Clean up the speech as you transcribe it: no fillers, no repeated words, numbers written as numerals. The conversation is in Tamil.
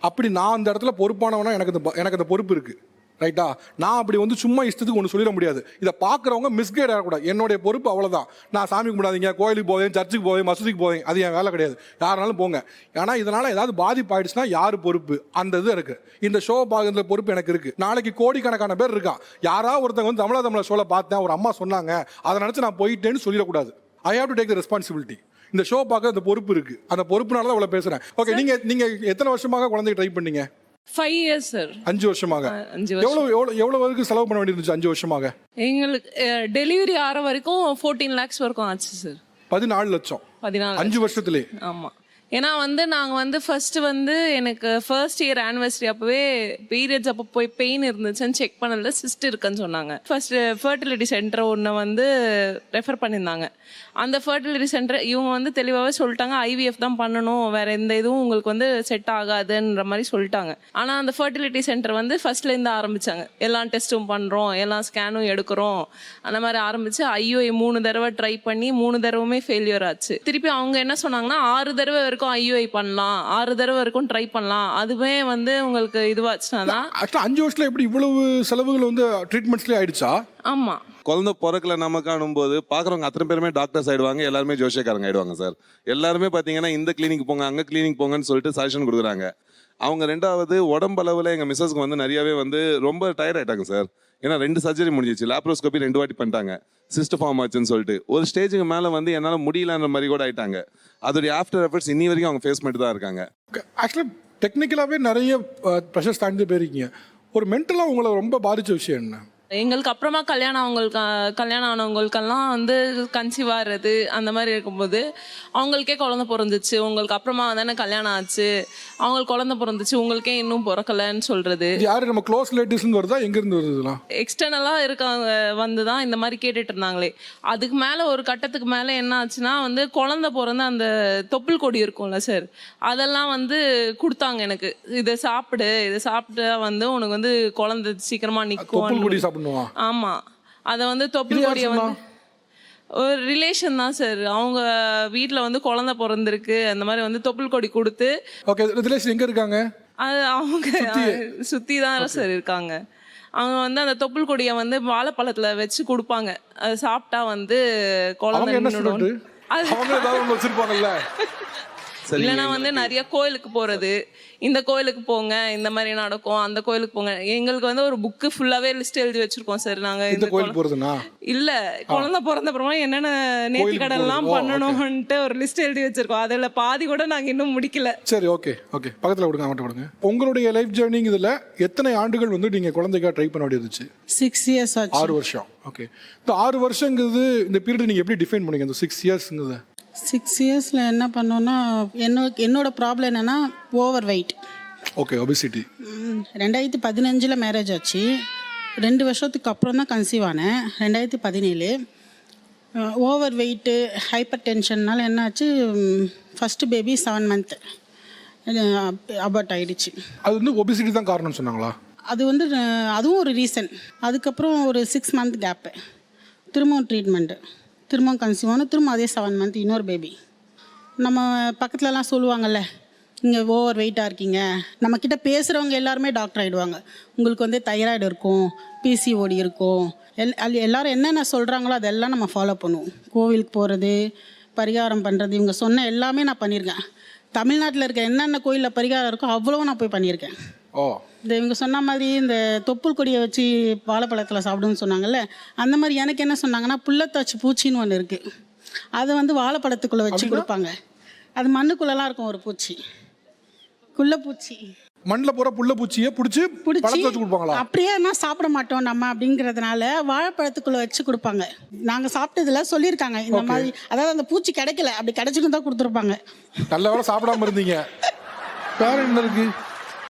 அப்படி நான் அந்த இடத்துல பொறுப்பானவனா எனக்கு அந்த பொறுப்பு இருக்குது. ரைட்டா? நான் அப்படி வந்து சும்மா இஷ்டத்துக்கு ஒன்று சொல்லிட முடியாது. இதை பார்க்குறவங்க மிஸ்கைட் ஆகக்கூடாது. என்னுடைய பொறுப்பு அவ்வளோதான். நான் சாமி கும்பிடாதீங்க, கோயிலுக்கு போவேன், சர்ச்சுக்கு போவேன், மசூதிக்கு போவேன், அது என் வேலை கிடையாது. யாருனாலும் போங்க. ஏன்னா இதனால் ஏதாவது பாதிப்பு ஆயிடுச்சுன்னா யார் பொறுப்பு? அந்த இது இருக்குது. இந்த ஷோ பார்க்குற பொறுப்பு எனக்கு இருக்குது. நாளைக்கு கோடிக்கணக்கான பேர் இருக்கான். யாராவது ஒருத்தங்க வந்து தமிழ ஷோவில் பார்த்தேன், ஒரு அம்மா சொன்னாங்க, அதை நினச்சி நான் போயிட்டேன்னு சொல்லிடக்கூடாது. I have to take the responsibility. இந்த ஷோ பார்க்க அந்த பொறுப்பு இருக்குது. அந்த பொறுப்புனால தான் அவ்வளோ பேசுகிறேன். ஓகே, நீங்கள் எத்தனை வருஷமாக குழந்தைக்கு ட்ரை பண்ணீங்க? 5 years சார். 5 வருஷமாக. 5 வருஷம். எவ்வளவு வரைக்கும் செலவு பண்ண வேண்டியிருந்துச்சு 5 வருஷமாக? எங்களுக்கு டெலிவரி ஆகிற வரைக்கும் 14 lakhs வரைக்கும் ஆச்சு சார். 14 லட்சம் 14 5 வருஷத்துலேயே? ஆமாம். ஏன்னா வந்து நாங்கள் வந்து ஃபர்ஸ்ட் வந்து எனக்கு ஃபர்ஸ்ட் இயர் ஆனிவர்சரி அப்போவே பீரியட்ஸ் அப்போ போய் பெயின் இருந்துச்சுன்னு செக் பண்ணதில் சிஸ்ட் இருக்குன்னு சொன்னாங்க. ஃபர்ஸ்ட் ஃபர்டிலிட்டி சென்டர் ஒன்று வந்து ரெஃபர் பண்ணியிருந்தாங்க. அந்த ஃபர்டிலிட்டி சென்டர் இவங்க வந்து தெளிவாகவே சொல்லிட்டாங்க, ஐவிஎஃப் தான் பண்ணணும், வேறு எந்த இதுவும் உங்களுக்கு வந்து செட் ஆகாதுன்ற மாதிரி சொல்லிட்டாங்க. ஆனால் அந்த ஃபர்டிலிட்டி சென்டர் வந்து ஃபர்ஸ்ட்லேருந்து ஆரம்பித்தாங்க. எல்லா டெஸ்ட்டும் பண்ணுறோம், எல்லா ஸ்கேனும் எடுக்கிறோம், அந்த மாதிரி ஆரம்பித்து ஐயோஐ 3 தடவை ட்ரை பண்ணி 3 தடவுமே ஃபெயிலியர் ஆச்சு. திருப்பி அவங்க என்ன சொன்னாங்கன்னா 6 தடவை வரைக்கும் ஐயோஐ பண்ணலாம், 6 தடவை வரைக்கும் ட்ரை பண்ணலாம், அதுவே வந்து உங்களுக்கு இதுவாச்சுன்னா தான். ஆக்சுவலாக 5 வருஷத்தில் எப்படி இவ்வளவு செலவுகள் வந்து ட்ரீட்மெண்ட்ஸ்லேயே ஆயிடுச்சா? ஆமாம். குழந்தை பிறக்கல நம்ம காணும்போது பார்க்குறவங்க அத்தனை பேருமே டாக்டர்ஸ் ஆயிடுவாங்க, எல்லாருமே ஜோசியக்காரங்க ஆயிடுவாங்க சார். எல்லாருமே பார்த்தீங்கன்னா இந்த கிளினிக் போங்க, அங்கே கிளினிக் போங்கன்னு சொல்லிட்டு சஜஷன் கொடுக்குறாங்க. அவங்க ரெண்டாவது உடம்பளவில் எங்கள் மிஸ்ஸஸ்க்கு வந்து நிறையவே வந்து ரொம்ப டயர்ட் ஆகிட்டாங்க சார். ஏன்னா 2 சர்ஜரி முடிஞ்சிச்சு, லேப்ரோஸ்கோபி 2 வாட்டி பண்ணிட்டாங்க, சிஸ்ட் ஃபார்ம் ஆச்சுன்னு சொல்லிட்டு. ஒரு ஸ்டேஜுக்கு மேலே வந்து என்னால் முடியலன்ற மாதிரி கூட ஆயிட்டாங்க. அதோடைய ஆஃப்டர் எஃபர்ட்ஸ் இன்னி வரைக்கும் அவங்க ஃபேஸ் பண்ணிட்டு தான் இருக்காங்க. ஆக்சுவலாக டெக்னிக்கலாகவே நிறைய ப்ரெஷர்ஸ் தாண்டி போயிருக்கீங்க. ஒரு மென்டலாக உங்களை ரொம்ப பாதித்த விஷயம் என்ன? எங்களுக்கு அப்புறமா கல்யாணம் ஆனவங்களுக்கெல்லாம் வந்து கன்சீவ் ஆகிறது அந்த மாதிரி இருக்கும்போது அவங்களுக்கே குழந்தை பிறந்துச்சு, உங்களுக்கு அப்புறமா தானே கல்யாணம் ஆச்சு, அவங்களுக்கு குழந்தை பிறந்துச்சு, உங்களுக்கே இன்னும் பிறக்கலன்னு சொல்கிறது. யாரு நம்ம க்ளோஸ் ரிலேட்டிவ்ஸ்னு வருதா, எங்கேருந்து வருதுலாம்? எக்ஸ்டர்னலாக இருக்காங்க வந்து தான் இந்த மாதிரி கேட்டுட்டு இருந்தாங்களே. அதுக்கு மேலே ஒரு கட்டத்துக்கு மேலே என்ன ஆச்சுன்னா வந்து குழந்தை பிறந்த அந்த தொப்புள் கொடி இருக்கும்ல சார், அதெல்லாம் வந்து கொடுத்தாங்க எனக்கு. இதை சாப்பிட்டு வந்து உனக்கு வந்து குழந்தை சீக்கிரமாக நிற்கும். ஆமா, அத வந்து தொப்புள் கொடியை வந்து ஒரு ரிலேஷன் தான் சார். அவங்க வீட்டில் வந்து குழந்தை பிறந்திருக்கு, அந்த மாதிரி வந்து தொப்புள் கொடி கொடுத்து. ஓகே, ரிலேஷன் எங்க இருக்காங்க? அது அவங்க சுற்றி தான் சார் இருக்காங்க. அவங்க வந்து அந்த தொப்புள் கொடியை வந்து வாழைப்பழத்தில் வச்சு கொடுப்பாங்க. அது சாப்பிட்டா வந்து குழந்தை இல்லைன்னா வந்து நிறைய கோயிலுக்கு போகிறது, இந்த கோயிலுக்கு போங்க, இந்த மாதிரி நடக்கும், அந்த கோயிலுக்கு போங்க. எங்களுக்கு வந்து ஒரு புக்கு ஃபுல்லாகவே லிஸ்ட் எழுதி வச்சிருக்கோம் சார். நாங்கள் இந்த கோயில் போகிறதுனா இல்லை, குழந்தை பிறந்த அப்புறமா என்னென்ன நேர்த்திக்கடன்லாம் பண்ணணும்ன்ட்டு ஒரு லிஸ்ட் எழுதி வச்சிருக்கோம். அதில் பாதி கூட நாங்கள் இன்னும் முடிக்கல. சரி, ஓகே பக்கத்தில் விடுங்க, அவன்கிட்ட விடுங்க. உங்களுடைய லைஃப் ஜேர்னி இதில் எத்தனை ஆண்டுகள் வந்து நீங்கள் குழந்தைக்காக ட்ரை பண்ண வேண்டியதுச்சு? 6 years ஆச்சு. 6 வருஷம். ஓகே, இந்த 6 வருஷங்கிறது இந்த பீரியட் நீங்கள் எப்படி டிஃபைன் பண்ணீங்க? இந்த 6 இயர்ஸ்ங்கிறது 6 yearsல என்ன பண்ணோன்னா, என்னோட ப்ராப்ளம் என்னென்னா over weight. Okay, obesity. 2015 marriage ஆச்சு. 2 வருஷத்துக்கு அப்புறம் தான் கன்சீவ் ஆனேன், 2017. ஓவர் வெயிட்டு, ஹைப்பர் டென்ஷன்னால என்ன ஆச்சு, ஃபஸ்ட்டு பேபி 7 month அபார்ட் ஆகிடுச்சு. அது வந்து ஒபிசிட்டி தான் காரணம் சொன்னாங்களா? அது வந்து அதுவும் ஒரு ரீசன். அதுக்கப்புறம் ஒரு 6 month கேப்பு, திரும்பவும் ட்ரீட்மெண்ட்டு, திரும்பவும் கன்சீவ் ஆகணும், திரும்ப அதே 7 month இன்னொரு பேபி. நம்ம பக்கத்துலலாம் சொல்லுவாங்கள்ல, நீங்கள் ஓவர் வெயிட்டாக இருக்கீங்க, நம்மக்கிட்ட பேசுகிறவங்க எல்லாருமே டாக்டர் ஆகிடுவாங்க. உங்களுக்கு வந்து தைராய்டு இருக்கும், பிசிஓடி இருக்கும், எல்லோரும் என்னென்ன சொல்கிறாங்களோ அதெல்லாம் நம்ம ஃபாலோ பண்ணுவோம். கோவிலுக்கு போகிறது, பரிகாரம் பண்ணுறது, இவங்க சொன்ன எல்லாமே நான் பண்ணியிருக்கேன். தமிழ்நாட்டில் இருக்க என்னென்ன கோயிலில் பரிகாரம் இருக்கோ அவ்வளோ நான் போய் பண்ணியிருக்கேன். இந்த இவங்க சொன்ன மாதிரி இந்த தொப்புள் கொடியை வச்சு வாழைப்பழத்தில் சாப்பிடுன்னு சொன்னாங்கல்ல, அந்த மாதிரி எனக்கு என்ன சொன்னாங்கன்னா, புள்ளத்தாச்சி பூச்சின்னு ஒன்று இருக்குது, அதை வந்து வாழைப்பழத்துக்குள்ளே வச்சு கொடுப்பாங்க. அது மண்ணுக்குள்ளெல்லாம் இருக்கும், ஒரு பூச்சி, குள்ளப்பூச்சி, மண்ணில் போகிற புள்ள பூச்சியை பிடிச்சி கொடுப்பாங்களா? அப்படியே என்ன சாப்பிட மாட்டோம் நம்ம அப்படிங்கிறதுனால வாழைப்பழத்துக்குள்ளே வச்சு கொடுப்பாங்க. நாங்கள் சாப்பிட்டதில் சொல்லியிருக்காங்க இந்த மாதிரி, அதாவது அந்த பூச்சி கிடைக்கல, அப்படி கிடைச்சிட்டு தான் கொடுத்துருப்பாங்க. நல்ல வேலை சாப்பிடாம இருந்தீங்க. வேற என்ன இருக்கு?